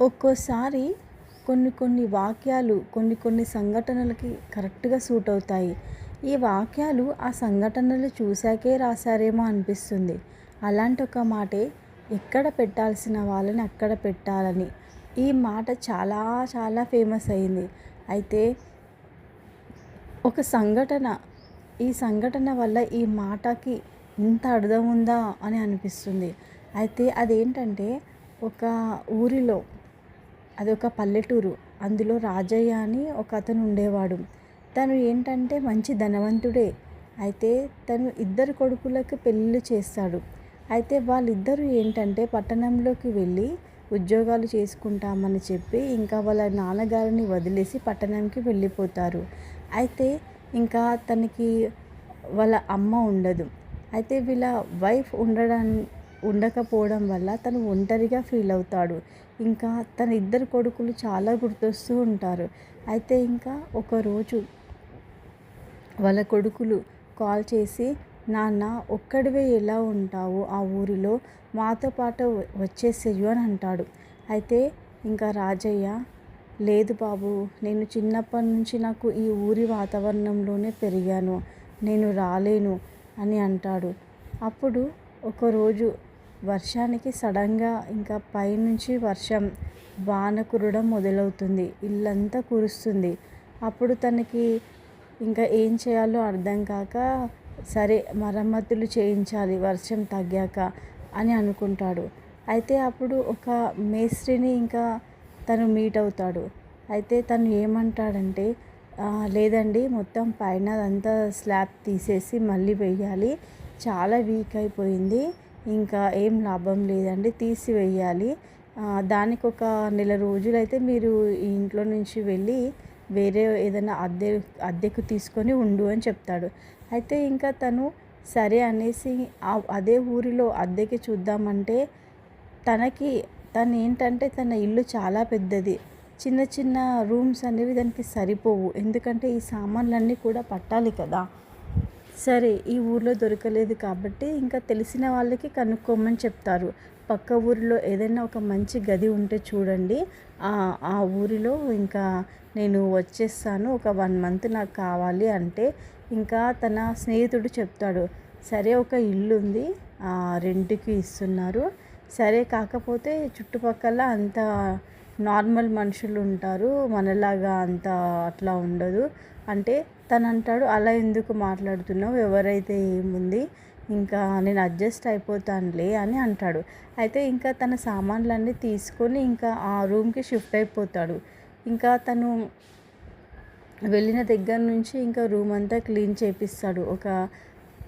ఒక్కోసారి కొన్ని వాక్యాలు కొన్ని సంఘటనలకి కరెక్ట్‌గా సూట్ అవుతాయి. ఈ వాక్యాలు ఆ సంఘటనలు చూసాకే రాసారేమో అనిపిస్తుంది. అలాంటి ఒక మాటే ఎక్కడ పెట్టాల్సిన వాళ్ళని అక్కడ పెట్టాలని. ఈ మాట చాలా చాలా ఫేమస్ అయింది. అయితే ఒక సంఘటన, ఈ సంఘటన వల్ల ఈ మాటకి ఇంత అర్థం ఉందా అని అనిపిస్తుంది. అయితే అదేంటంటే ఒక ఊరిలో, అదొక పల్లెటూరు. అందులో రాజయ్య అని ఒకతను ఉండేవాడు. తను ఏంటంటే మంచి ధనవంతుడే. అయితే తను ఇద్దరు కొడుకులకు పెళ్ళిళ్ళు చేస్తాడు. అయితే వాళ్ళిద్దరూ ఏంటంటే పట్టణంలోకి వెళ్ళి ఉద్యోగాలు చేసుకుంటామని చెప్పి ఇంకా వాళ్ళ నాన్నగారిని వదిలేసి పట్టణంకి వెళ్ళిపోతారు. అయితే ఇంకా తనకి వాళ్ళ అమ్మ ఉండదు. అయితే వీళ్ళ వైఫ్ ఉండకపోవడం వల్ల తను ఒంటరిగా ఫీల్ అవుతాడు. ఇంకా తన ఇద్దరు కొడుకులు చాలా గుర్తొస్తూ ఉంటారు. అయితే ఇంకా ఒకరోజు వాళ్ళ కొడుకులు కాల్ చేసి, నాన్న ఒక్కడివే ఎలా ఉంటావు ఆ ఊరిలో, మాతో పాటు వచ్చేసేయు అని అంటాడు. అయితే ఇంకా రాజయ్య, లేదు బాబు, నేను చిన్నప్పటి నుంచి నాకు ఈ ఊరి వాతావరణంలోనే పెరిగాను, నేను రాలేను అని అంటాడు. అప్పుడు ఒకరోజు వర్షానికి సడన్గా ఇంకా పైనుంచి వర్షం వాన కురవడం మొదలవుతుంది. ఇల్లంతా కురుస్తుంది. అప్పుడు తనకి ఇంకా ఏం చేయాలో అర్థం కాక, సరే మరమ్మతులు చేయించాలి వర్షం తగ్గాక అని అనుకుంటాడు. అయితే అప్పుడు ఒక మేస్త్రిని ఇంకా తను మీట్ అవుతాడు. అయితే తను ఏమంటాడంటే, లేదండి, మొత్తం పైన అదంతా స్లాబ్ తీసేసి మళ్ళీ వెయ్యాలి, చాలా వీక్ అయిపోయింది, ఇంకా ఏం లాభం లేదండి, తీసివేయాలి, దానికి ఒక నెల రోజులైతే మీరు ఈ ఇంట్లో నుంచి వెళ్ళి వేరే ఏదైనా అద్దెకు తీసుకొని ఉండు అని చెప్తాడు. అయితే ఇంకా తను సరే అనేసి అదే ఊరిలో అద్దెకి చూద్దామంటే తను ఏంటంటే తన ఇల్లు చాలా పెద్దది. చిన్న చిన్న రూమ్స్ అనేవి దానికి సరిపోవు. ఎందుకంటే ఈ సామాన్లన్నీ కూడా పట్టాలి కదా. సరే ఈ ఊర్లో దొరకలేదు కాబట్టి ఇంకా తెలిసిన వాళ్ళకి కనుక్కోమని చెప్తారు. పక్క ఊరిలో ఏదైనా ఒక మంచి గది ఉంటే చూడండి, ఆ ఊరిలో ఇంకా నేను వచ్చేస్తాను, ఒక 1 మంత్ నాకు కావాలి అంటే ఇంకా తన స్నేహితుడు చెప్తాడు, సరే ఒక ఇల్లు ఉంది, రెంట్కి ఇస్తున్నారు, సరే కాకపోతే చుట్టుపక్కల అంత నార్మల్ మనుషులు ఉంటారు, మనలాగా అంత అట్లా ఉండదు అంటే తను అంటాడు, అలా ఎందుకు మాట్లాడుతున్నావు, ఎవరైతే ఏముంది, ఇంకా నేను అడ్జస్ట్ అయిపోతానులే అని అంటాడు. అయితే ఇంకా తన సామాన్లన్నీ తీసుకొని ఇంకా ఆ రూమ్కి షిఫ్ట్ అయిపోతాడు. ఇంకా తను వెళ్ళిన దగ్గర నుంచి ఇంకా రూమ్ అంతా క్లీన్ చేపిస్తాడు. ఒక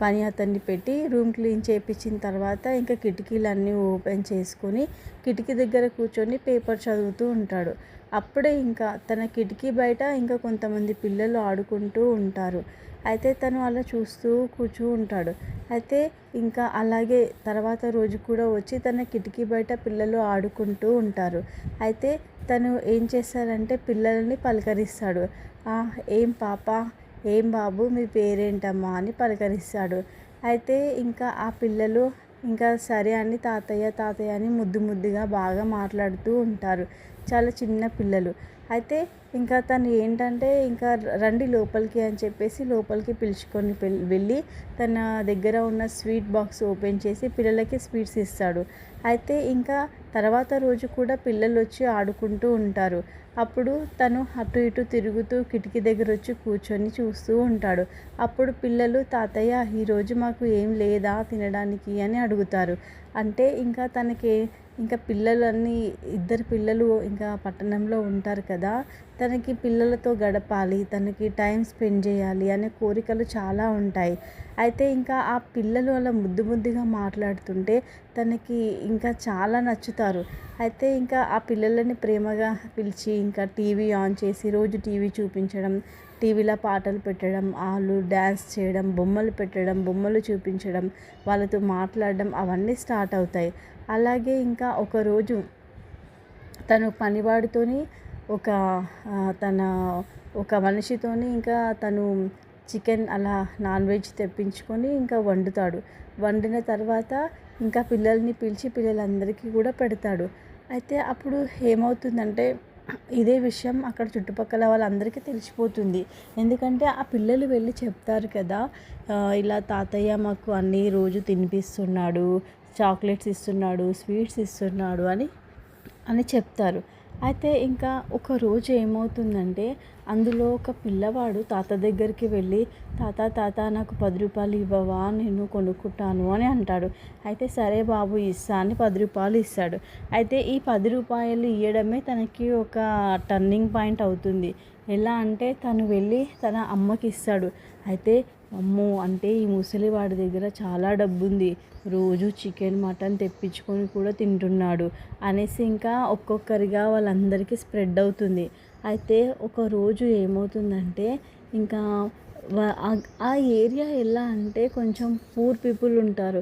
పని అతన్ని పెట్టి రూమ్ క్లీన్ చేయించిన తర్వాత ఇంకా కిటికీలన్నీ ఓపెన్ చేసుకొని కిటికీ దగ్గర కూర్చొని పేపర్ చదువుతూ ఉంటాడు. అప్పుడే ఇంకా తన కిటికీ బయట ఇంకా కొంతమంది పిల్లలు ఆడుకుంటూ ఉంటారు. అయితే తను అలా చూస్తూ ఉంటాడు. అయితే ఇంకా అలాగే తర్వాత రోజు కూడా వచ్చి తన కిటికీ బయట పిల్లలు ఆడుకుంటూ ఉంటారు. అయితే తను ఏం చేస్తారంటే పిల్లల్ని పలకరిస్తాడు. ఏం పాప, ఏం బాబు, మీ పేరేంటమ్మా అని పలకరిస్తాడు. అయితే ఇంకా ఆ పిల్లలు ఇంకా సరే అని తాతయ్య తాతయ్య అని ముద్దుగా బాగా మాట్లాడుతూ ఉంటారు. చాలా చిన్న పిల్లలు. అయితే ఇంకా తను ఏంటంటే ఇంకా రండి లోపలికి అని చెప్పేసి లోపలికి పిలుచుకొని వెళ్ళి తన దగ్గర ఉన్న స్వీట్ బాక్స్ ఓపెన్ చేసి పిల్లలకి స్వీట్స్ ఇస్తాడు. అయితే ఇంకా తర్వాత రోజు కూడా పిల్లలు వచ్చి ఆడుకుంటూ ఉంటారు. అప్పుడు తను అటు ఇటు తిరుగుతూ కిటికీ దగ్గర వచ్చి కూర్చొని చూస్తూ ఉంటాడు. అప్పుడు పిల్లలు, తాతయ్య ఈరోజు మాకు ఏం లేదా తినడానికి అని అడుగుతారు. అంటే ఇంకా తనకి ఇంకా పిల్లలన్నీ, ఇద్దరు పిల్లలు ఇంకా పట్టణంలో ఉంటారు కదా, తనకి పిల్లలతో గడపాలి, తనకి టైం స్పెండ్ చేయాలి అనే కోరికలు చాలా ఉంటాయి. అయితే ఇంకా ఆ పిల్లలు అలా ముద్దుగా మాట్లాడుతుంటే తనకి ఇంకా చాలా నచ్చుతారు. అయితే ఇంకా ఆ పిల్లలని ప్రేమగా పిలిచి ఇంకా టీవీ ఆన్ చేసి రోజు టీవీ చూపించడం, టీవీలో పాటలు పెట్టడం, వాళ్ళు డ్యాన్స్ చేయడం, బొమ్మలు పెట్టడం, బొమ్మలు చూపించడం, వాళ్ళతో మాట్లాడడం అవన్నీ స్టార్ట్ అవుతాయి. అలాగే ఇంకా ఒకరోజు తను పనివాడితోని ఒక తన ఒక మనిషితోని ఇంకా తను చికెన్ అలా నాన్ వెజ్ తెప్పించుకొని ఇంకా వండుతాడు. వండిన తర్వాత ఇంకా పిల్లల్ని పిలిచి పిల్లలందరికీ కూడా పెడతాడు. అయితే అప్పుడు ఏమవుతుందంటే ఇదే విషయం అక్కడ చుట్టుపక్కల వాళ్ళందరికీ తెలిసిపోతుంది. ఎందుకంటే ఆ పిల్లలు వెళ్ళి చెప్తారు కదా! ఇలా తాతయ్య మాకు అన్నీ రోజు తినిపిస్తున్నాడు, చాక్లెట్స్ ఇస్తున్నాడు, స్వీట్స్ ఇస్తున్నాడు అని చెప్తారు. అయితే ఇంకా ఒకరోజు ఏమవుతుందంటే అందులో ఒక పిల్లవాడు తాత దగ్గరికి వెళ్ళి, తాత తాత నాకు 10 రూపాయలు ఇవ్వవా, నేను కొనుక్కుంటాను అని అంటాడు. అయితే సరే బాబు ఇస్తా అని 10 రూపాయలు ఇస్తాడు. అయితే ఈ 10 రూపాయలు ఇయ్యడమే తనకి ఒక టర్నింగ్ పాయింట్ అవుతుంది. ఎలా అంటే తను వెళ్ళి తన అమ్మకి ఇస్తాడు. అయితే అమ్మో! అంటే ఈ ముసలివాడి దగ్గర చాలా డబ్బుంది. రోజు చికెన్, మటన్ తెప్పించుకొని కూడా తింటున్నాడు అనేసి ఇంకా ఒక్కొక్కరిగా వాళ్ళందరికీ స్ప్రెడ్ అవుతుంది. అయితే ఒకరోజు ఏమవుతుందంటే ఇంకా ఆ ఏరియా ఎలా అంటే కొంచెం పూర్ పీపుల్ ఉంటారు.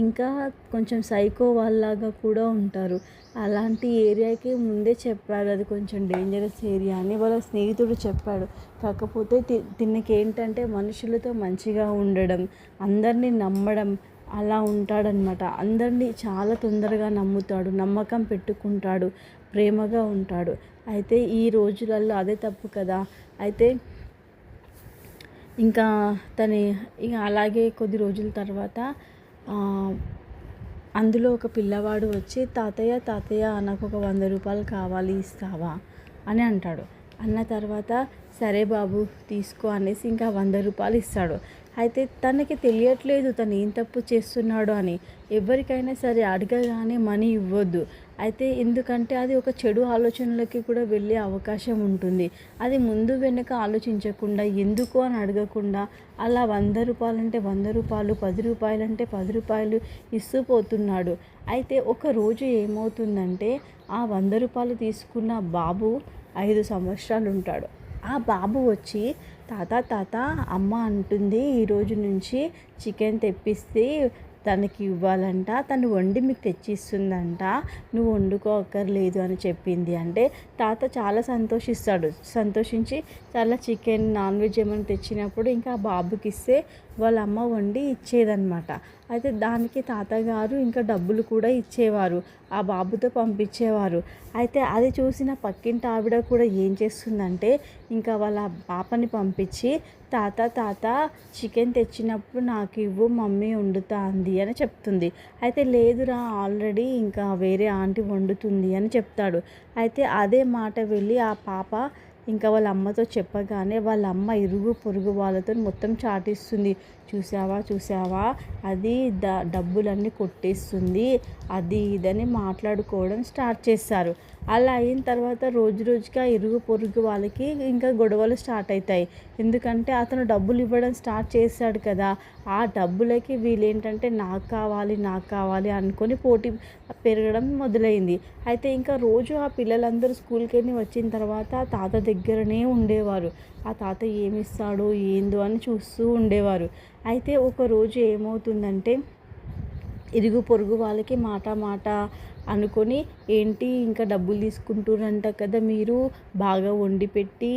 ఇంకా కొంచెం సైకో వాళ్ళలాగా కూడా ఉంటారు. అలాంటి ఏరియాకి ముందే చెప్పాడు అది కొంచెం డేంజరస్ ఏరియా అని వాళ్ళ స్నేహితుడు చెప్పాడు. కాకపోతే తినకేంటంటే మనుషులతో మంచిగా ఉండడం, అందరినీ నమ్మడం అలా ఉంటాడనమాట. అందరినీ చాలా తొందరగా నమ్ముతాడు, నమ్మకం పెట్టుకుంటాడు, ప్రేమగా ఉంటాడు. అయితే ఈ రోజులలో అదే తప్పు కదా! అయితే ఇంకా ఇక అలాగే కొద్ది రోజుల తర్వాత అందులో ఒక పిల్లవాడు వచ్చి తాతయ్య తాతయ్య నాకు ఒక 100 రూపాయలు కావాలి ఇస్తావా అని అంటాడు. అన్న తర్వాత సరే బాబు తీసుకో అనేసి ఇంకా 100 రూపాయలు ఇస్తాడు. అయితే తనకి తెలియట్లేదు తను ఏం తప్పు చేస్తున్నాడు అని. ఎవరికైనా సరే అడగగానే మనీ ఇవ్వద్దు. అయితే ఎందుకంటే అది ఒక చెడు ఆలోచనలకి కూడా వెళ్ళే అవకాశం ఉంటుంది. అది ముందు వెనుక ఆలోచించకుండా ఎందుకు అని అడగకుండా అలా 100 రూపాయలంటే 100 రూపాయలు, 10 రూపాయలంటే 10 రూపాయలు ఇస్తూ పోతున్నాడు. అయితే ఒకరోజు ఏమవుతుందంటే ఆ 100 రూపాయలు తీసుకున్న బాబు 5 సంవత్సరాలు ఉంటాడు. ఆ బాబు వచ్చి తాత తాత అమ్మ అంటుంది ఈరోజు నుంచి చికెన్ తెప్పిస్తే తనకి ఇవ్వాలంట, తను వండి మీకు తెచ్చిస్తుందంట, నువ్వు వండుకోక్కర్లేదు అని చెప్పింది అంటే తాత చాలా సంతోషించి చాలా చికెన్ నాన్ వెజ్ ఏమైనా తెచ్చినప్పుడు ఇంకా ఆ బాబుకి ఇస్తే వాళ్ళ అమ్మ వండి ఇచ్చేదన్నమాట. అయితే దానికి తాతగారు ఇంకా డబ్బులు కూడా ఇచ్చేవారు, ఆ బాబుతో పంపించేవారు. అయితే అది చూసిన పక్కింటి ఆవిడ కూడా ఏం చేస్తుందంటే ఇంకా వాళ్ళ పాపని పంపించి తాత తాత చికెన్ తెచ్చినప్పుడు నాకు ఇవ్వు, మమ్మీ వండుతా అంది అని చెప్తుంది. అయితే లేదురా ఆల్రెడీ ఇంకా వేరే ఆంటీ వండుతుంది అని చెప్తాడు. అయితే అదే మాట వెళ్ళి ఆ పాప ఇంకా వాళ్ళ అమ్మతో చెప్పగానే వాళ్ళ అమ్మ ఇరుగు పొరుగు వాళ్ళతో మొత్తం చాటిస్తుంది. చూసావా అది డబ్బులన్నీ కొట్టేస్తుంది, అది ఇదని మాట్లాడుకోవడం స్టార్ట్ చేస్తారు. అలా అయిన తర్వాత రోజుగా ఇరుగు పొరుగు వాళ్ళకి ఇంకా గొడవలు స్టార్ట్ అవుతాయి. ఎందుకంటే అతను డబ్బులు ఇవ్వడం స్టార్ట్ చేశాడు కదా, ఆ డబ్బులకి వీళ్ళేంటంటే నాకు కావాలి అనుకొని పోటీ పెరగడం మొదలైంది. అయితే ఇంకా రోజు ఆ పిల్లలందరూ స్కూల్కి వెళ్ళి వచ్చిన తర్వాత తాత దగ్గరనే ఉండేవారు. ఆ తాత ఏమిస్తాడో ఏందో అని చూస్తూ ఉండేవారు. అయితే ఒకరోజు ఏమవుతుందంటే ఇరుగు పొరుగు వాళ్ళకి మాట అనుకొని ఏంటి ఇంకా డబ్బులు తీసుకుంటున్నారంట కదా మీరు, బాగా వండి పెట్టి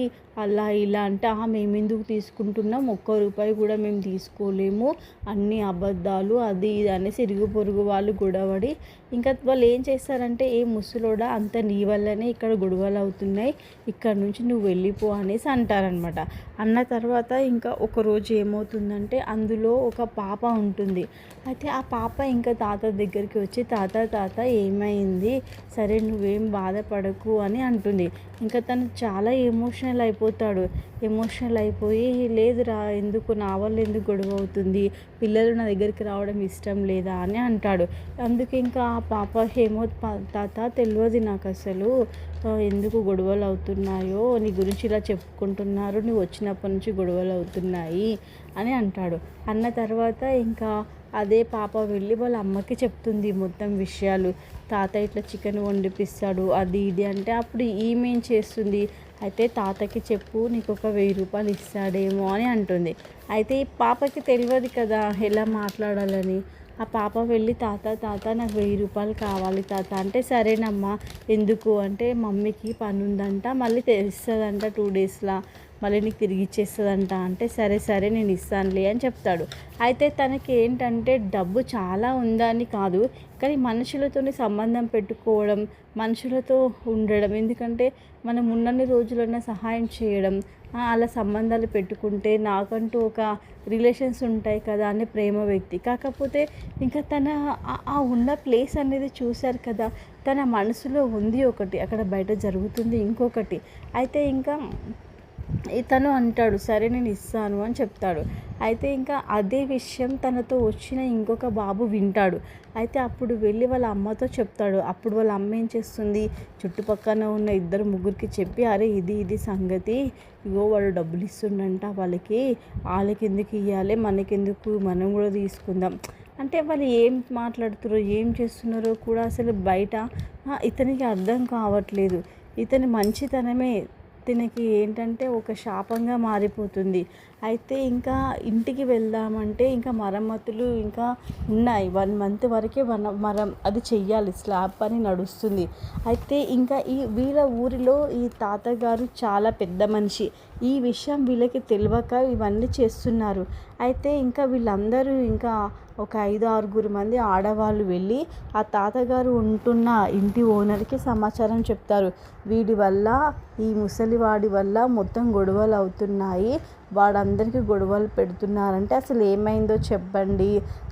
అలా ఇలా అంటే మేమెందుకు తీసుకుంటున్నాం, ఒక్క రూపాయి కూడా మేము తీసుకోలేము, అన్ని అబద్ధాలు అది ఇది అనేసి ఇరుగు పొరుగు వాళ్ళు గొడవడి ఇంకా వాళ్ళు ఏం చేస్తారంటే ఏ ముసలోడా అంత నీ వల్లనే ఇక్కడ గొడవలు అవుతున్నాయి, ఇక్కడ నుంచి నువ్వు వెళ్ళిపో అనేసి అంటారనమాట. అన్న తర్వాత ఇంకా ఒకరోజు ఏమవుతుందంటే అందులో ఒక పాప ఉంటుంది. అయితే ఆ పాప ఇంకా తాత దగ్గరికి వచ్చి తాత ఏమైంది, సరే నువ్వేం బాధపడకు అని అంటుంది. ఇంకా తను చాలా ఎమోషనల్ అయిపోయి లేదురా ఎందుకు నా వల్ల ఎందుకు గొడవ అవుతుంది, పిల్లలు నా దగ్గరికి రావడం ఇష్టం లేదా అని అంటాడు. అందుకే ఇంకా ఆ పాప తాత తెలియదు నాకు అసలు ఎందుకు గొడవలు అవుతున్నాయో, నీ గురించి ఇలా చెప్పుకుంటున్నారు, నువ్వు వచ్చినప్పటి నుంచి గొడవలు అవుతున్నాయి అని అంటాడు. అన్న తర్వాత ఇంకా అదే పాప వెళ్ళి వాళ్ళ అమ్మకి చెప్తుంది మొత్తం విషయాలు. తాత ఇట్లా చికెన్ వండిపిస్తాడు అది ఇది అంటే అప్పుడు ఈమె ఏం చేస్తుంది, అయితే తాతకి చెప్పు నీకు ఒక 1000 రూపాయలు ఇస్తాడేమో అని అంటుంది. అయితే ఈ పాపకి తెలియదు కదా ఎలా మాట్లాడాలని. ఆ పాప వెళ్ళి తాత నాకు 1000 రూపాయలు కావాలి తాత అంటే సరేనమ్మా ఎందుకు అంటే మమ్మీకి పని ఉందంట, మళ్ళీ తెస్తుందంట 2 డేస్లో మళ్ళీ నీకు తిరిగి ఇచ్చేస్తుందంట. అంటే సరే సరే నేను ఇస్తానులే అని చెప్తాడు. అయితే తనకి ఏంటంటే డబ్బు చాలా ఉందని కాదు, కానీ మనుషులతోని సంబంధం పెట్టుకోవడం, మనుషులతో ఉండడం, ఎందుకంటే మనం ఉన్నన్ని రోజులన్నా సహాయం చేయడం, అలా సంబంధాలు పెట్టుకుంటే నాకంటూ ఒక రిలేషన్స్ ఉంటాయి కదా అని ప్రేమ వ్యక్తి. కాకపోతే ఇంకా తన ఆ ఉన్న ప్లేస్ అనేది చూశారు కదా, తన మనసులో ఉంది ఒకటి, అక్కడ బయట జరుగుతుంది ఇంకొకటి. అయితే ఇంకా ఇతను అంటాడు సరే నేను ఇస్తాను అని చెప్తాడు. అయితే ఇంకా అదే విషయం తనతో వచ్చిన ఇంకొక బాబు వింటాడు. అయితే అప్పుడు వెళ్ళి వాళ్ళ అమ్మతో చెప్తాడు. అప్పుడు వాళ్ళ అమ్మ ఏం చేస్తుంది, చుట్టుపక్కన ఉన్న ఇద్దరు ముగ్గురికి చెప్పి అరే ఇది ఇది సంగతి, ఇగో వాడు డబ్బులు ఇస్తుండంట వాళ్ళకి ఎందుకు ఇవ్వాలి, మనకెందుకు, మనం కూడా తీసుకుందాం. అంటే వాళ్ళు ఏం మాట్లాడుతున్నారో ఏం చేస్తున్నారో కూడా అసలు బయట ఇతనికి అర్థం కావట్లేదు. ఇతని మంచితనమే తినకి ఏంటంటే ఒక శాపంగా మారిపోతుంది. అయితే ఇంకా ఇంటికి వెళ్దామంటే ఇంకా మరమ్మతులు ఇంకా ఉన్నాయి. 1 మంత్ వరకే అది చెయ్యాలి, స్లాబ్ పని నడుస్తుంది. అయితే ఇంకా వీళ్ళ ఊరిలో ఈ తాతగారు చాలా పెద్ద మనిషి. ఈ విషయం వీళ్ళకి తెలియక ఇవన్నీ చేస్తున్నారు. అయితే ఇంకా వీళ్ళందరూ ఇంకా ఒక 5-6 మంది ఆడవాళ్ళు వెళ్ళి ఆ తాతగారు ఉంటున్న ఇంటి ఓనర్కి సమాచారం చెప్తారు. వీడి వల్ల, ఈ ముసలివాడి వల్ల మొత్తం గొడవలు అవుతున్నాయి, వాడందరికీ గొడవలు పెడుతున్నారంటే అసలు ఏమైందో చెప్పండి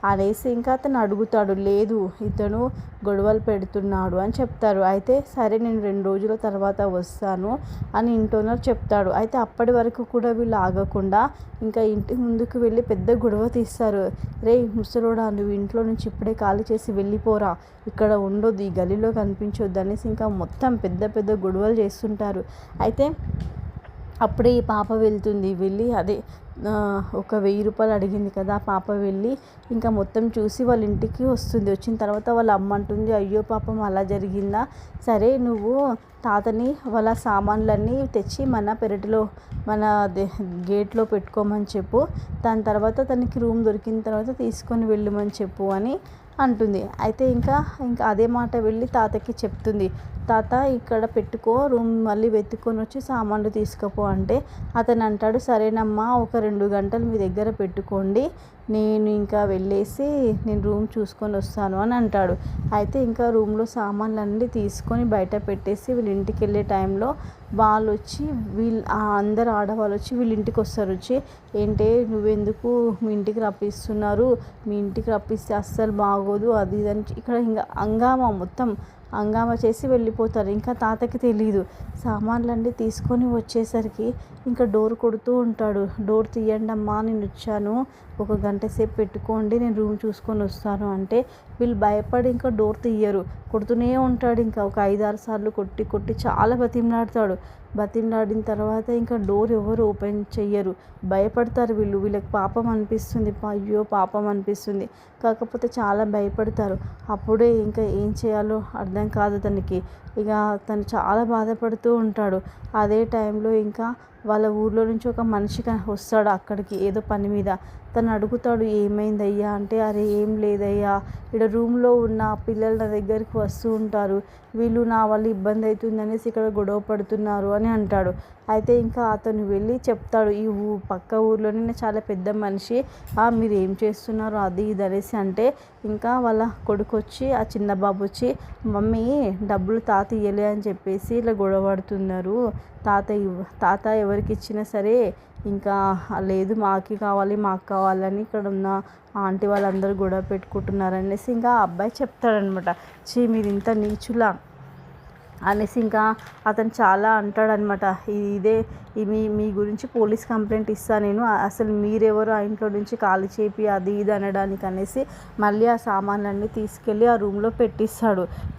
అనేసి ఇంకా అతను అడుగుతాడు. లేదు ఇతను గొడవలు పెడుతున్నాడు అని చెప్తారు. అయితే సరే నేను 2 రోజుల తర్వాత వస్తాను అని ఇంటి ఓనర్ చెప్తాడు. అయితే అప్పటి వరకు కూడా వీళ్ళు ఆగకుండా ఇంకా ఇంటి ముందుకు వెళ్ళి పెద్ద గొడవ తీస్తారు. రే ముసలోడా, నువ్వు ఇంట్లో నుంచి ఇప్పుడే ఖాళీ చేసి వెళ్ళిపోరా, ఇక్కడ ఉండొద్దు, ఈ గలీలో కనిపించొద్దు అనేసి ఇంకా మొత్తం పెద్ద పెద్ద గొడవలు చేస్తుంటారు. అయితే అప్పుడే ఈ పాప వెళ్ళి అదే ఒక 1000 రూపాయలు అడిగింది కదా, ఆ పాప వెళ్ళి ఇంకా మొత్తం చూసి వాళ్ళ ఇంటికి వస్తుంది. వచ్చిన తర్వాత వాళ్ళ అమ్మ అంటుంది, అయ్యో పాపం అలా జరిగిందా, సరే నువ్వు తాతని వాళ్ళ సామాన్లన్నీ తెచ్చి మన పెరటిలో మన గేట్లో పెట్టుకోమని చెప్పు, దాని తర్వాత తనకి రూమ్ దొరికిన తర్వాత తీసుకొని వెళ్ళమని చెప్పు అని అంటుంది. అయితే ఇంకా అదే మాట వెళ్ళి తాతకి చెప్తుంది. తాత ఇక్కడ పెట్టుకో, రూమ్ మళ్ళీ వెతుక్కొని వచ్చి సామాన్లు తీసుకుపో అంటే అతను అంటాడు, సరేనమ్మా ఒక 2 గంటలు మీ దగ్గర పెట్టుకోండి, నేను ఇంకా వెళ్ళేసి నేను రూమ్ చూసుకొని వస్తాను అని అంటాడు. అయితే ఇంకా రూమ్లో సామాన్లన్నీ తీసుకొని బయట పెట్టేసి వీళ్ళ ఇంటికి వెళ్ళే టైంలో వాళ్ళు వచ్చి అందరు ఆడవాళ్ళు వచ్చి వీళ్ళ ఇంటికి వస్తారు. వచ్చి ఏంటే నువ్వెందుకు మీ ఇంటికి రప్పిస్తున్నారు, మీ ఇంటికి రప్పిస్తే అస్సలు బాగోదు అది ఇది అని ఇక్కడ ఇంకా హంగామా చేసి వెళ్ళిపోతారు. ఇంకా తాతకి తెలీదు. సామాన్లన్నీ తీసుకొని వచ్చేసరికి ఇంకా డోర్ కొడుతూ ఉంటాడు. డోర్ తీయండి అమ్మా, నేను వచ్చాను, ఒక గంట సేపు పెట్టుకోండి, నేను రూమ్ చూసుకొని వస్తాను అంటే వీళ్ళు భయపడి ఇంకా డోర్ తీయరు. కొడుతూనే ఉంటాడు. ఇంకా ఒక 5-6 సార్లు కొట్టి చాలా బతిమలాడిన తర్వాత ఇంకా డోర్ ఎవరు ఓపెన్ చెయ్యరు. భయపడతారు వీళ్ళకి పాపం అనిపిస్తుంది, అయ్యో పాపం అనిపిస్తుంది, కాకపోతే చాలా భయపడతారు. అప్పుడే ఇంకా ఏం చేయాలో అర్థం కాదు తనకి. ఇక తను చాలా బాధపడుతూ ఉంటాడు. అదే టైంలో ఇంకా వాళ్ళ ఊర్లో నుంచి ఒక మనిషి వస్తాడు అక్కడికి ఏదో పని మీద. తను అడుగుతాడు, ఏమైందయ్యా అంటే, అరే ఏం లేదయ్యా, ఇక్కడ రూమ్లో ఉన్న పిల్లలు నా దగ్గరికి వస్తూ ఉంటారు, వీళ్ళు నా వల్ల ఇబ్బంది అవుతుంది అనేసి ఇక్కడ గొడవ పడుతున్నారు అని అంటాడు. అయితే ఇంకా అతను వెళ్ళి చెప్తాడు, ఈ పక్క ఊర్లోనే చాలా పెద్ద మనిషి, మీరు ఏం చేస్తున్నారు అది ఇది అనేసి అంటే ఇంకా వాళ్ళ కొడుకు వచ్చి, ఆ చిన్న బాబు వచ్చి, మమ్మీ డబ్బులు తాత ఇయ్యలే అని చెప్పేసి ఇలా గొడవ పడుతున్నారు, తాత ఎవరికి ఇచ్చినా సరే ఇంకా లేదు మాకు కావాలని ఇక్కడ ఉన్న ఆంటీ వాళ్ళందరూ గొడవ పెట్టుకుంటున్నారు అనేసి ఇంకా ఆ అబ్బాయి చెప్తాడనమాట. మీరు ఇంత నీచులా అనేసి ఇంకా అతను చాలా అంటాడనమాట. మీ గురించి పోలీస్ కంప్లైంట్ ఇస్తాను నేను, అసలు మీరెవరు ఆ ఇంట్లో నుంచి ఖాళీ చేపి అది ఇది అనడానికి అనేసి మళ్ళీ ఆ సామాన్లన్నీ తీసుకెళ్ళి ఆ రూమ్లో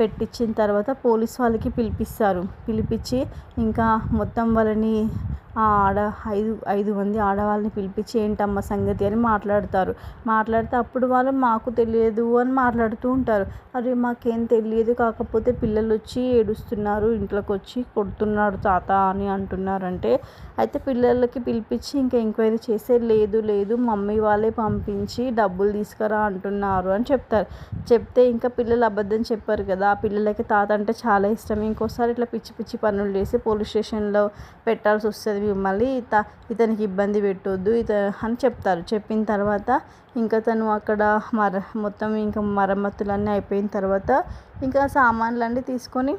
పెట్టించిన తర్వాత పోలీస్ వాళ్ళకి పిలిపించి ఇంకా మొత్తం వాళ్ళని ఐదు మంది ఆడవాళ్ళని పిలిపించి ఏంటమ్మ సంగతి అని మాట్లాడితే అప్పుడు వాళ్ళు మాకు తెలియదు అని మాట్లాడుతూ ఉంటారు. అరే మాకేం తెలియదు, కాకపోతే పిల్లలు వచ్చి ఏడుస్తున్నారు, ఇంట్లోకి వచ్చి కొడుతున్నాడు తాత అని అంటున్నారంటే, అయితే పిల్లలకి పిలిపించి ఇంకా ఎంక్వైరీ చేస్తే లేదు మమ్మీ వాళ్ళే పంపించి డబ్బులు తీసుకురా అంటున్నారు అని చెప్తే ఇంకా పిల్లలు అబద్ధం చెప్పారు కదా, ఆ పిల్లలకి తాత అంటే చాలా ఇష్టం, ఇంకోసారి ఇట్లా పిచ్చి పనులు చేసి పోలీస్ స్టేషన్లో పెట్టాల్సి వస్తుంది, మళ్ళీ ఇతనికి ఇబ్బంది పెట్టొద్దు అని చెప్తారు. చెప్పిన తర్వాత ఇంకా తను అక్కడ మొత్తం ఇంకా మరమ్మతులన్నీ అయిపోయిన తర్వాత ఇంకా సామాన్లన్నీ తీసుకొని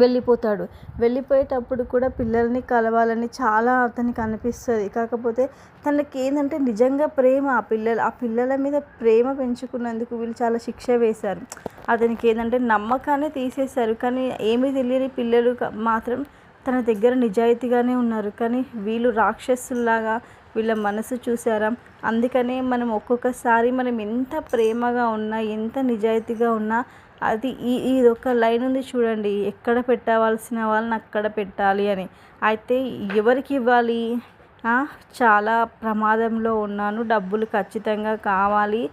వెళ్ళిపోతాడు. వెళ్ళిపోయేటప్పుడు కూడా పిల్లల్ని కలవాలని చాలా అతనికి అనిపిస్తుంది. కాకపోతే తనకి ఏంటంటే నిజంగా ప్రేమ ఆ పిల్లల మీద ప్రేమ పెంచుకున్నందుకు వీళ్ళు చాలా శిక్ష వేశారు. అతనికి ఏంటంటే నమ్మకాన్ని తీసేశారు. కానీ ఏమీ తెలియని పిల్లలు మాత్రం తన దగ్గర నిజాయితీగానే ఉన్నారు. కానీ వీళ్ళు రాక్షసుల్లాగా వీళ్ళ మనసు చూసారా. అందుకనే మనం ఒక్కొక్కసారి మనం ఎంత ప్రేమగా ఉన్నా ఎంత నిజాయితీగా ఉన్నా అది ఇదొక లైన్ ఉంది చూడండి, ఎక్కడ పెట్టవలసిన వాళ్ళని అక్కడ పెట్టాలి అని. అయితే ఎవరికి ఇవ్వాలి? చాలా ప్రమాదంలో ఉన్నాను, డబ్బులు ఖచ్చితంగా కావాలి,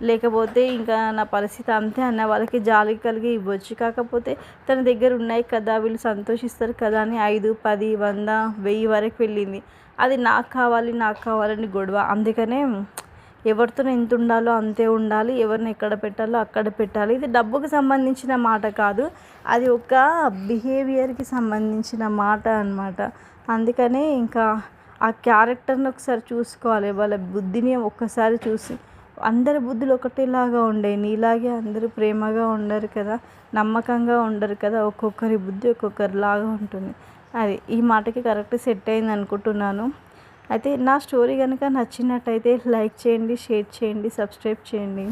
లేకపోతే ఇంకా నా పరిస్థితి అంతే అన్న వాళ్ళకి జాలి కలిగి ఇవ్వచ్చు. కాకపోతే తన దగ్గర ఉన్నాయి కదా, వీళ్ళు సంతోషిస్తారు కదా అని 5, 10, 100, 1000 వరకు వెళ్ళింది. అది నాకు కావాలని గొడవ. అందుకనే ఎవరితో ఎంత ఉండాలో అంతే ఉండాలి, ఎవరిని ఎక్కడ పెట్టాలో అక్కడ పెట్టాలి. ఇది డబ్బుకు సంబంధించిన మాట కాదు, అది ఒక బిహేవియర్కి సంబంధించిన మాట అన్నమాట. అందుకనే ఇంకా ఆ క్యారెక్టర్ని ఒకసారి చూసుకోవాలి, వాళ్ళ బుద్ధిని ఒక్కసారి చూసి. అందరి బుద్ధులు ఒకటేలాగా ఉండే, నీలాగే అందరూ ప్రేమగా ఉండరు కదా, నమ్మకంగా ఉండరు కదా, ఒక్కొక్కరి బుద్ధి ఒక్కొక్కరిలాగా ఉంటుంది. అది ఈ మాటకి కరెక్ట్ సెట్ అయింది అనుకుంటున్నాను. అయితే నా స్టోరీ కనుక నచ్చినట్టయితే లైక్ చేయండి, షేర్ చేయండి, సబ్స్క్రైబ్ చేయండి.